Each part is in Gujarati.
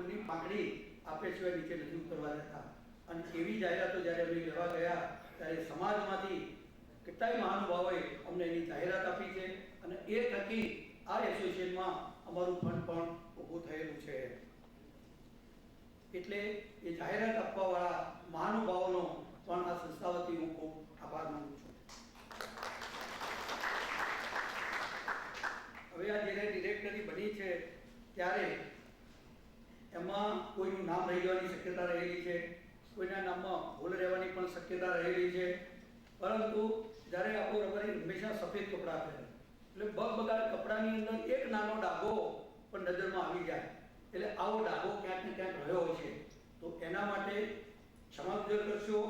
કોઈની પાંખડી આપે સિવાય નીચે નથી ઉતરવા દેતા. અને એવી જાહેરાતો જ્યારે અમે લેવા ગયા ત્યારે સમાજમાંથી કેટલાય મહાનુભાવોએ અમને એની જાહેરાત આપી છે અને એ થકી આ એસોસિએશનમાં અમારું ફંડ પણ ઊભું થયેલું છે. એટલે એ જાહેરાત આપવાવાળા મહાનુભાવોનો પણ આ સંસ્થા વતી હું ખૂબ આભાર માનું છું. હવે આ જ્યારે ડિરેક્ટરી બની છે ત્યારે એમાં કોઈનું નામ રહી જવાની શક્યતા રહેલી છે, કોઈના નામમાં ભૂલ રહેવાની પણ શક્યતા રહેલી છે. પરંતુ જ્યારે આપણો રબારી હંમેશા સફેદ કપડાં પહેરે એટલે બગબગાટ કપડાની અંદર એક નાનો ડાઘો પણ નજરમાં આવી જાય. એટલે આવો ડાઘો ક્યાંક ને ક્યાંક રહ્યો હોય છે. તો એના માટે ક્ષમા કરશો.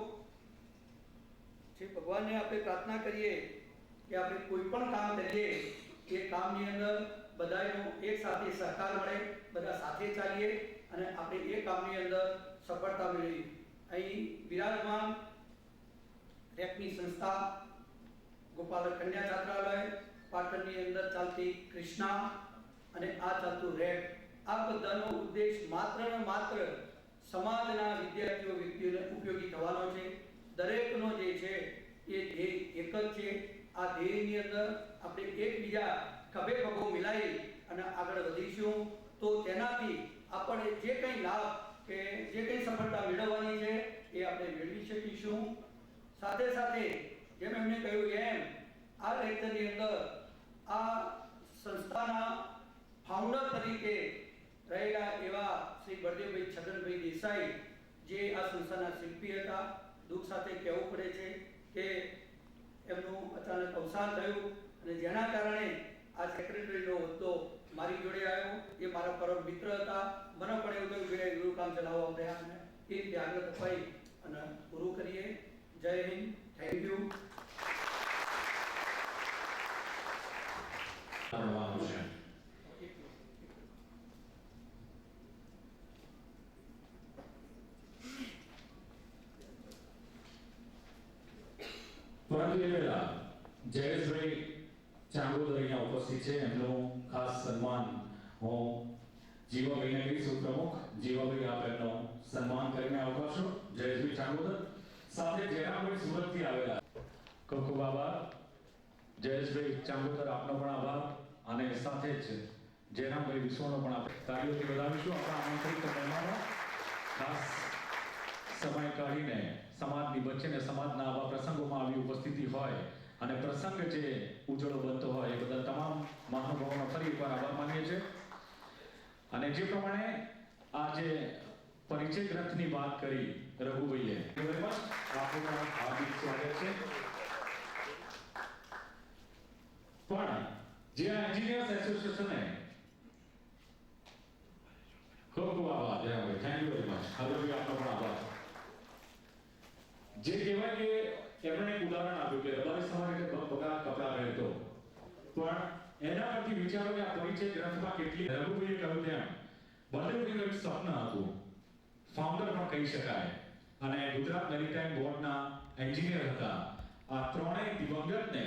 જે ભગવાનને આપણે પ્રાર્થના કરીએ કે આપણે કોઈ પણ કામ કરીએ એ કામની અંદર બધાનો એક સાથે સહકાર મળે, બધા સાથે ચાલીએ અને આપણે એ કામની અંદર સફળતા મેળવીએ. અહીં વિરાજમાન રેકની સંસ્થા, ગોપાલ કન્યા છાત્રાલય, પાટણની અંદર ચાલતી કૃષ્ણા અને આ ચાલતું રેક, આ બધાનો ઉદ્દેશ માત્ર ને માત્ર સમાજના વિદ્યાર્થીઓ વ્યક્તિઓને ઉપયોગી થવાનો છે. દરેકનો જે છે એ ધ્યેય એક જ છે. આ ધ્યેયની અંદર આપણે એકબીજા ખભે ખભો મિલાવી અને આગળ વધીશું તો તેનાથી આપણે જે કંઈ લાભ કે જે કંઈ સફળતા મેળવવાની છે એ આપણે મેળવી શકીશું. સાથે સાથે જેમ એમણે કહ્યું એમ આ લેક્ચરની અંદર આ સંસ્થાના ફાઉન્ડર તરીકે રહેલા એવા શ્રી બળદેવભાઈ છગનભાઈ દેસાઈ, જે આ સંસ્થાના શિલ્પી હતા. દુઃખ સાથે કહેવું પડે છે કે એમનું અચાનક અવસાન થયું અને જેના કારણે આ સેક્રેટરીનો હોદ્દો મારી જોડે આવ્યો. એ મારા પરમ મિત્ર હતા. મને પણ એવું થયું કે એવું કામ ચલાવવા પડ્યા અને એ રીતે આગળ અપાઈ અને પૂરું કરીએ. જય હિન્દ. Thank you. પરંતુ એ પહેલા જયેશભાઈ ચાંગોદર અહીંયા ઉપસ્થિત છે. એમનું ખાસ સન્માન હું જીવાભાઈને કહીશ. પ્રમુખ જીવાભાઈ, આપ એમનો સન્માન કરીને આવકારશો. જયેશભાઈ ચાંગોદર સાથે જયરામભાઈ સુરતથી આવેલા. ખૂબ ખૂબ આભાર જયેશભાઈ ચાંગોદર, આપનો પણ આભાર. અને સાથે જ જયરામભાઈ વિશ્વનો પણ આપણે તાળીઓથી વધાવીશું. આપણા આમંત્રિત મહેમાનો ખાસ સમય કાઢીને સમાજની વચ્ચે ને સમાજના આવા પ્રસંગોમાં આવી ઉપસ્થિતિ હોય અને પ્રસંગ જે ઉજળો બનતો હોય એ બધા તમામ મહાનુભાવોનો ફરી એકવાર આભાર માનીએ છીએ. અને જે પ્રમાણે આ જે પરિચય ગ્રંથની વાત કરી રઘુભાઈએ, આપનું હાર્દિક સ્વાગત છે. પણ જે એન્જિનિયર્સ એસોસિએશને ખૂબ ખૂબ આભાર જયરામભાઈ. Thank you very much. હવે આપનો પણ આભાર. જે કહેવાય કે એમણે એક ઉદાહરણ આપ્યું કે રબારી સમાજ એટલે બગબગા કપડા પહેરતો, પણ એના પરથી વિચારો કે આ પરિચય ગ્રંથમાં કેટલી રઘુભાઈએ કહ્યું તેમ બળદેવભાઈનું એક સ્વપ્ન હતું, ફાઉન્ડર પણ કહી શકાય અને ગુજરાત મેરીટાઈમ બોર્ડના એન્જિનિયર હતા. આ ત્રણેય દિવંગતને,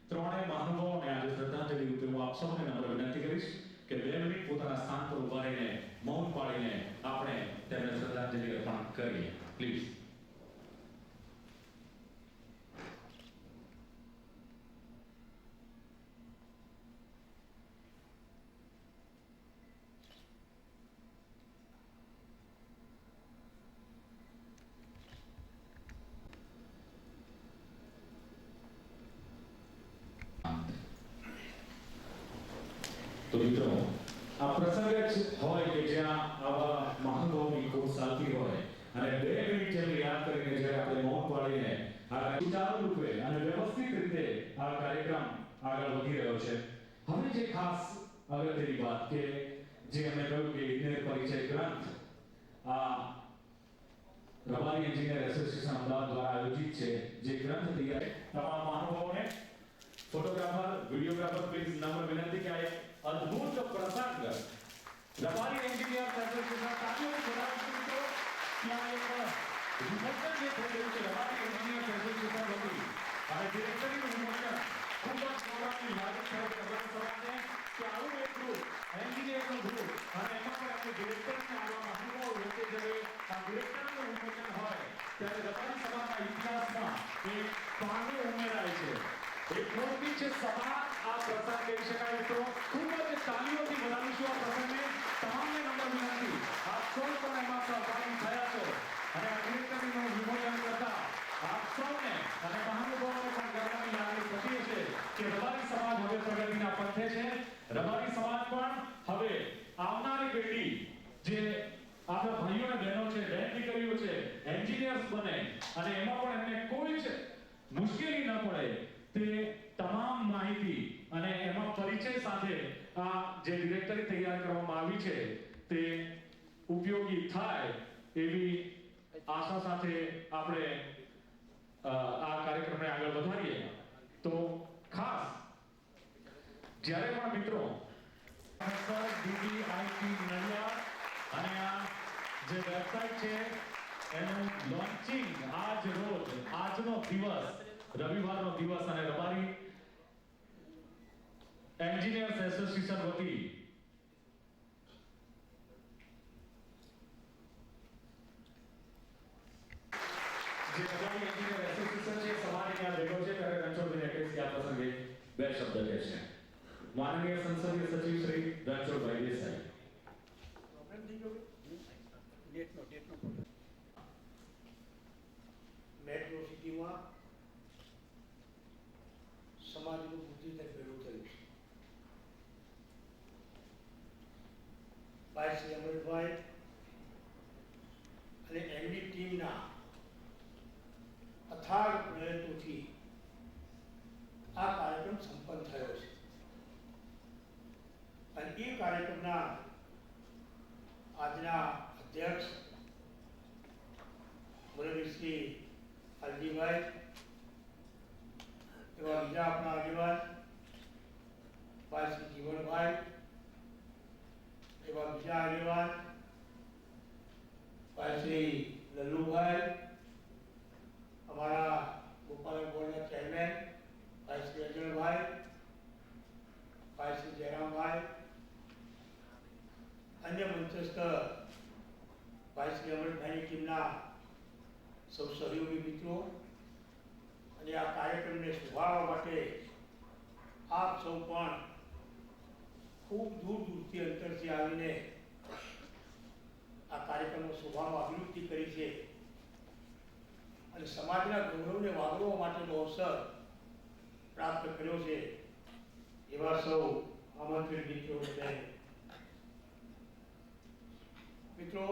ત્રણેય મહાનુભાવોને આજે શ્રદ્ધાંજલિ રૂપે હું આપ સૌને નમ્ર વિનંતી કરીશ કે 2 મિનિટ પોતાના સ્થાન પર ઉભા રહીને મૌન પાડીને આપણે તેમને શ્રદ્ધાંજલિ અર્પણ કરીએ. પ્લીઝ. તો મિત્રો, આ પ્રસંગ જ હોય કે જ્યાં આવા મહાનુભાવોની ખોટ ચાલતી હોય અને 2 મિનિટ જેને યાદ કરીને જ્યારે આપણે મૌન પાડીને આ સુચારુ રૂપે અને વ્યવસ્થિત રીતે આ કાર્યક્રમ આગળ વધી રહ્યો છે. હવે જે ખાસ અગત્યની વાત કે જે અમે કહ્યું કે ઇજનેર પરિચય ગ્રંથ આ રબારી એન્જિનિયર એસોસિએશન અમદાવાદ દ્વારા આયોજિત છે. જે ગ્રંથ તૈયાર તમામ મહાનુભાવોને, ફોટોગ્રાફર, વિડીયોગ્રાફર, પ્લીઝ નમ્ર વિનંતી કે આ એક અદ્ભુત પ્રસંગ રબારી એન્જિનિયર એસોસિએશન તાલીઓથી વધાવીશું મિત્રો. ત્યાં એક વિમોચન જે થઈ રહ્યું છે રબારી એન્જિનિયર એસોસિએશન વતી અને ડિરેક્ટરીનું વિમોચન ખૂબ જ ગૌરવની વાત છે. કે આવું એક ગ્રુપ, એન્જિનિયરનું ગ્રુપ અને એમાં પણ આપણે ડિરેક્ટરને આવવા જોરથી છે સભા આ પ્રસંગ કહી શકાય મિત્રો. ખૂબ જ તાલીઓથી વધાવીશું આ પ્રસંગને. તમામને નમ્ર વિનંતી, આપ સૌ પણ એમાં સહભાગી થયા છો અને આ કાર્યક્રમનું વિમોચન કરતા આપ સૌને અને મહાનુભાવોને પણ ગર્વની લાગણી થતી હશે કે રબારી સમાજ હવે પ્રગતિના પંથે છે. રબારી સમાજ પણ હવે આવનારી પેઢી જે આપણા ભાઈઓ અને બહેનો છે, બેન દીકરીઓ છે, એન્જિનિયર્સ બને અને એમાં પણ એમને કોઈ જ મુશ્કેલી ન પડે તે તમામ માહિતી અને એમાં પરિચય સાથે આ જે ડિરેક્ટરી તૈયાર કરવામાં આવી છે તે ઉપયોગી થાય એવી આશા સાથે આપણે આ કાર્યક્રમને આગળ વધારીએ. તો ખાસ જ્યારે પણ મિત્રો DBIT નડિયાદ અને આ જે વેબસાઇટ છે એનું લોન્ચિંગ આજ રોજ, આજનો દિવસ, રવિવારનો દિવસ અને રબારી એન્જિનિયર્સ એસોસિએશન વતી જે રબારી એન્જિનિયર એસોસિએશન છે સમાજની આ ભેગો છે ત્યારે રણછોડભાઈ કહેશે આ પ્રસંગે બે શબ્દ કહેશે. માનનીય સંસદીય સચિવ શ્રી રણછોડભાઈ દેસાઈ. મેટ્રો સિટીમાં સમાજનું બુદ્ધિને ભેગું થયું છે. ભાઈ શ્રી અમૃતભાઈ અને એમની ટીમના અથાગ પ્રયત્નોથી આ કાર્યક્રમ સંપન્ન થયો છે અને એ કાર્યક્રમના આજના અધ્યક્ષ મુરબ્બી શ્રી અલજીભાઈ, એવા બીજા આપણા આગેવાન ભાઈ શ્રી જીવનભાઈ, એવા બીજા આગેવાન ભાઈ શ્રી લલ્લુભાઈ, અમારા ગોપાલન બોર્ડના ચેરમેન ભાઈ શ્રી અજયભાઈ, ભાઈ શ્રી જયરામભાઈ, અન્ય મંચસ્થ ભાઈ શ્રી અમરભાઈની ટીમના સૌ સહયોગી મિત્રો અને આ કાર્યક્રમને શોભાવવા માટે આપ સૌ પણ ખૂબ દૂર દૂરથી અંતરથી આવીને આ કાર્યક્રમનો શોભામાં અભિવૃદ્ધિ કરી છે અને સમાજના ગૌરવને વાગડવા માટેનો અવસર પ્રાપ્ત કર્યો છે. એવા સૌ આમંત્રિત મિત્રોને મિત્રો,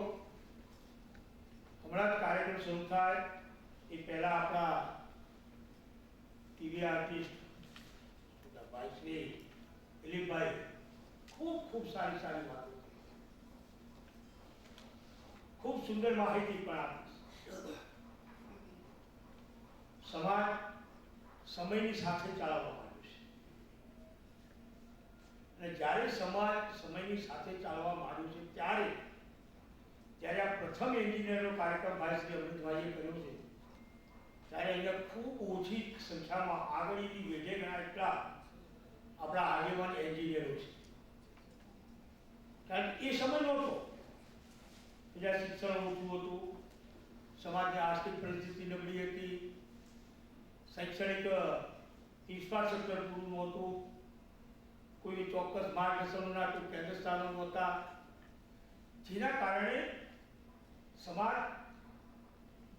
હમણાં જ કાર્યક્રમ શરૂ થાય એ પહેલા આપણા ટીવી આર્ટિસ્ટ ભાઈ શ્રી દિલીપભાઈ ખૂબ સારી વાતો, ખૂબ સુંદર માહિતી પણ આપી. સમાજ સમયની સાથે ચાલવા માંડ્યો છે અને જ્યારે સમાજ સમયની સાથે ચાલવા માંડ્યું છે ત્યારે આ પ્રથમ એન્જિનિયરનો કાર્યક્રમ ભાઈ શ્રી અમૃતભાઈએ કર્યો છે ત્યારે અહીંયા ખૂબ ઓછી સંખ્યામાં આગળની વેઢે ગણા એટલા આપણા આગેવાન એન્જિનિયરો છે. કારણ કે એ સમય નહોતો જ્યાં શિક્ષણ ઓછું હતું, સમાજની આર્થિક પરિસ્થિતિ નબળી હતી, શૈક્ષણિક ઇન્ફ્રાસ્ટ્રક્ચર પૂરું નહોતું, કોઈ ચોક્કસ માર્ગદર્શનના કોઈ કેન્દ્ર સ્થાનો નહોતા, જેના કારણે સમાજ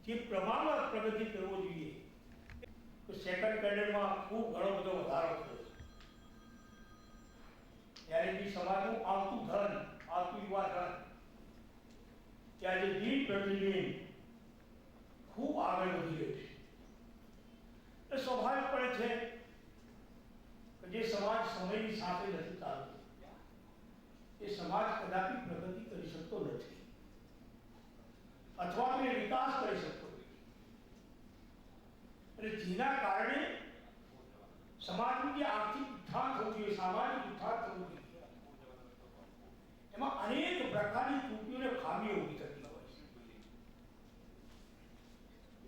જે પ્રમાણમાં પ્રગતિ કરવો જોઈએ તો સેકન્ડ કેડરમાં ખૂબ ઘણો બધો વધારો થયો છે. ત્યારે જે સમાજનું આવતું ધન, આવતું યુવા ધન ત્યારે દિન પ્રતિદિન ખૂબ આગળ વધી રહ્યું છે. એ સ્વાભાવિક પડે છે કે જે સમાજ સમયની સાથે નથી ચાલતો એ સમાજ કદાપી પ્રગતિ કરી શકતો નથી અથવા તો વિકાસ કરી શકતો નથી. અને જેના કારણે સમાજનું જે આર્થિક ઉત્થાન થવું જોઈએ, સામાજિક ઉત્થાન થવું જોઈએ, એમાં અનેક પ્રકારની ત્રુટીઓ અને ખામીઓ ઊભી થતી હોય છે.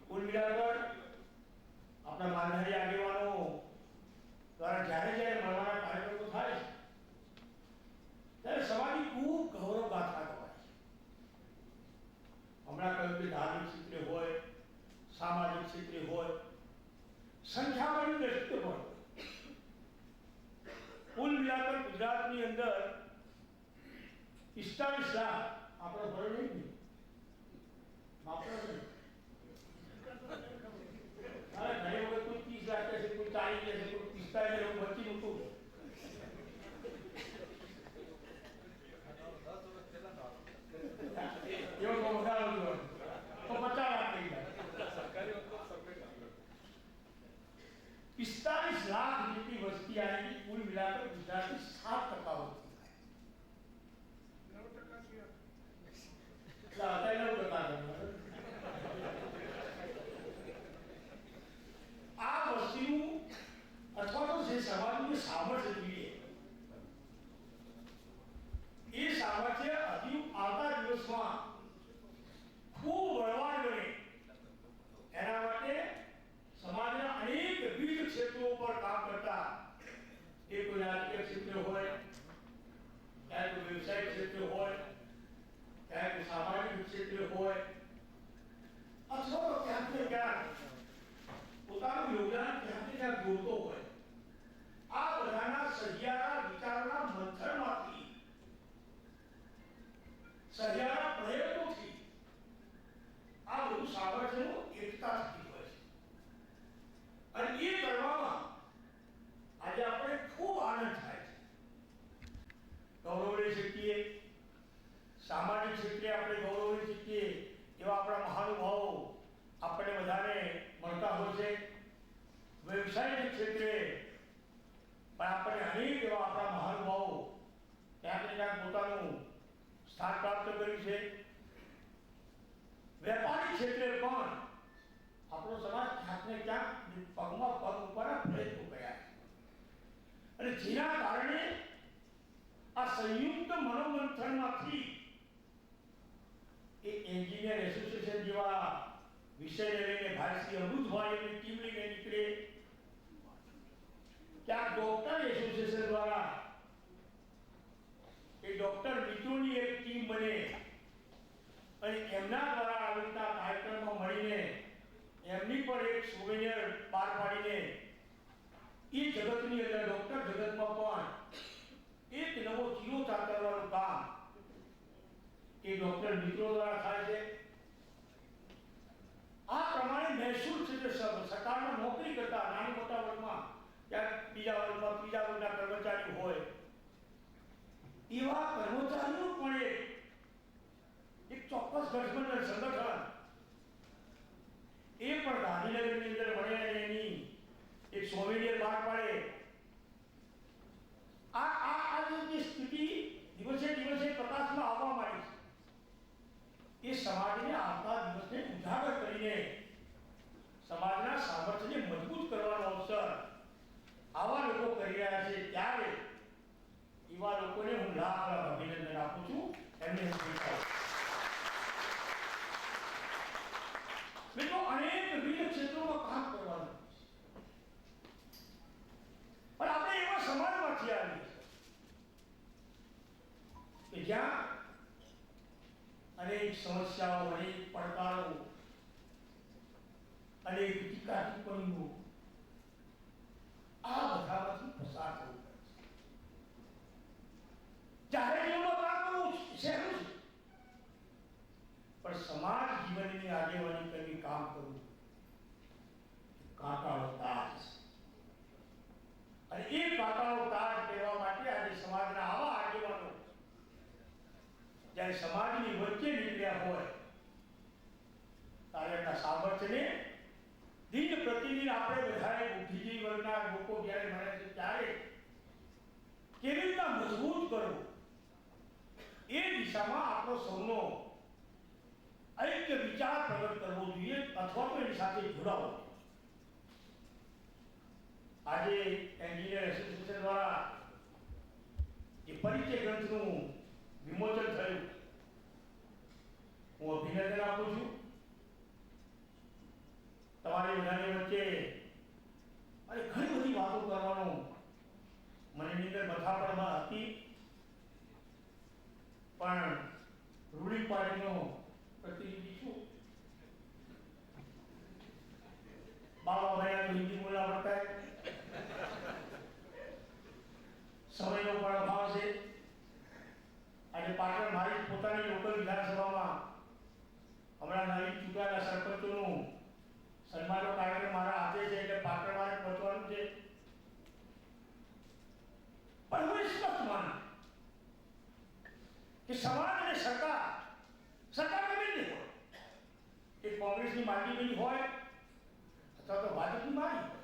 કુલ મિલાકર આપણા માનહારી આગેવાનો દ્વારા જ્યારે મળવાના કાર્યક્રમો થાય છે ત્યારે સમાજની ખૂબ ગૌરવ ગાથા કહેવાય છે. હમણાં કહ્યું કે ધાર્મિક ક્ષેત્રે હોય, સામાજિક ક્ષેત્રે હોય, સંખ્યાબળની દ્રષ્ટિએ હોય, 45 લાખ આપણે ભરો નહીં ને માપનો નહીં. અરે ઘણી વખત કોઈ 30 લાખ છે, કોઈ 40 છે, કોઈ 45 એવું વચ્ચે નહોતું. એવો તો વધારો હતો તો 50 લાખ થઈ જાય. સરકારી 45 લાખ જેટલી વસ્તી આવી, કુલ મિલાकर ગુજરાતની 7% વસ્તી આ વસ્તીનું અથવા તો જે સમાજનું સામર્થ્ય જોઈએ એ સામર્થ્ય હજુ આવતા દિવસમાં ખૂબ બળવાન બને એના માટે સમાજના અનેક વિવિધ ક્ષેત્રો પર કામ કરતા એ કોઈ રાજકીય ક્ષેત્ર હોય, ચાહે કોઈ વ્યવસાયિક ક્ષેત્ર હોય, ચાહે કોઈ સામાજિક ક્ષેત્ર હોય, અથવા તો ક્યાંક ને ક્યાંક પોતાનું યોગદાન ક્યાંક ને ક્યાંક જોડતો હોય, આ બધાના સહિયારા વિચારોના મંથનમાંથી, સહિયારા પ્રયત્નોથી આ બધું સામર્થ્યનું એકતા થતી હોય છે. અને એ કરવામાં આજે આપણે ખૂબ આનંદ થાય છે. ગૌરવ લઈ શકીએ, સામાજિક ક્ષેત્રે આપણે ગૌરવ લઈ શકીએ એવા આપણા મહાનુભાવો આપણે બધાને મળતા હોય છે. વ્યવસાયિક ક્ષેત્રે પણ આપણે અનેક એવા આપણા મહાનુભાવો ક્યાંક ને ક્યાંક પોતાનું સ્થાન પ્રાપ્ત કર્યું છે. વેપારી ક્ષેત્રે પણ આપણો સમાજ ક્યાંક ને ક્યાંક પગમાં પગ મૂકવાના પ્રયત્નો કર્યા છે. અને જેના કારણે આ સંયુક્ત મનોમંથનમાંથી એ એન્જિનિયર એસોસિએશન જેવા વિષયને લઈને ભારતીય અમૃતભાઈની ટીમ લઈને નીકળે, ત્યાં ડોક્ટર એસોસિએશન દ્વારા એ ડોક્ટર મિત્રોની એક ટીમ બને અને એમના દ્વારા આવી રીતના કાર્યક્રમમાં મળીને એમની પણ એક સોવેનિયર પાર પાડીને એ જગતની અંદર ડોક્ટર જગતમાં પણ એક નવો ચીરો ચાકરવાનું કામ એ ડોક્ટર મિત્રો દ્વારા થાય છે. આ પ્રમાણે મહેસૂલ ક્ષેત્રે સરકારમાં નોકરી કરતા નાની મોટા વર્ગમાં, ક્યાંક બીજા વર્ગમાં ત્રીજા વર્ગના કર્મચારીઓ હોય, એવા કર્મચારીઓ પણ એક ચોક્કસ ગઠબંધન સંગઠન એ પણ ગાંધીનગરની અંદર મળે અને એની એક સોવેનિયર બહાર પાડે. આ જે સ્થિતિ દિવસે દિવસે પ્રકાશમાં આવવા માંડી છે, એ સમાજને આવતા દિવસને ઉજાગર કરીને સમાજના સામર્થ્યને મજબૂત કરવાનો અવસર આવા લોકો કરી રહ્યા છે. ત્યારે એવા લોકોને હું લાખ અભિનંદન આપું છું. એમને મિત્રો અનેક વિવિધ ક્ષેત્રોમાં કામ કરવાનું, પણ આપણે એવા સમાજમાંથી આવીએ કે જ્યાં અનેક સમસ્યાઓ, અનેક પડકારો, અનેક ટીકા ટિપ્પણીઓ આ બધામાંથી પસાર થવું પડે છે. જાહેર જીવનમાં કામ કરવું સહેલું છે, પણ સમાજ જીવનની આગેવાની કરવી, કામ કરવું કાંટાળો તાજ છે. અને એ કાંટાળો તાજ પહેરવા માટે આજે સમાજના આવા આગેવાનો જ્યારે સમાજની વચ્ચે નીકળ્યા હોય ત્યારે એમના સામર્થ્યને દિન પ્રતિદિન આપણે બધાએ બુદ્ધિજીવી વર્ગના લોકો જ્યારે મળે છે ત્યારે કેવી રીતના મજબૂત કરવું એ દિશામાં આપણો સૌનો ઐક્ય વિચાર પ્રગટ કરવો જોઈએ અથવા તો એની સાથે જોડાવો. આજે એન્જિનિયર એસોસિએશન દ્વારા જે પરિચય ગ્રંથનું વિમોચન થયું, હું અભિનંદન આપું છું. તમારી બધાની વચ્ચે અને ઘણી બધી વાતો કરવાનો મનની અંદર મથાપણમાં હતી, પણ રૂલિંગ પાર્ટીનો प्रतिनिधि છું. बाबा भैया तो हिंदी बोलना पड़ता है, समय નો પણ અભાવ છે. અને પાટણ મારી પોતાની લોકલ વિધાનસભામાં હમણાં નવી ચૂંટાયેલા સરપંચોનું સન્માનનો કાર્યક્રમ મારા હાથે છે એટલે પાટણ મારે પહોંચવાનું છે. પણ હું સ્પષ્ટ માનું કે સમાજ અને સરકાર ગમે તે હોય, એ કોંગ્રેસની માર્ગીની હોય અથવા તો ભાજપની મારી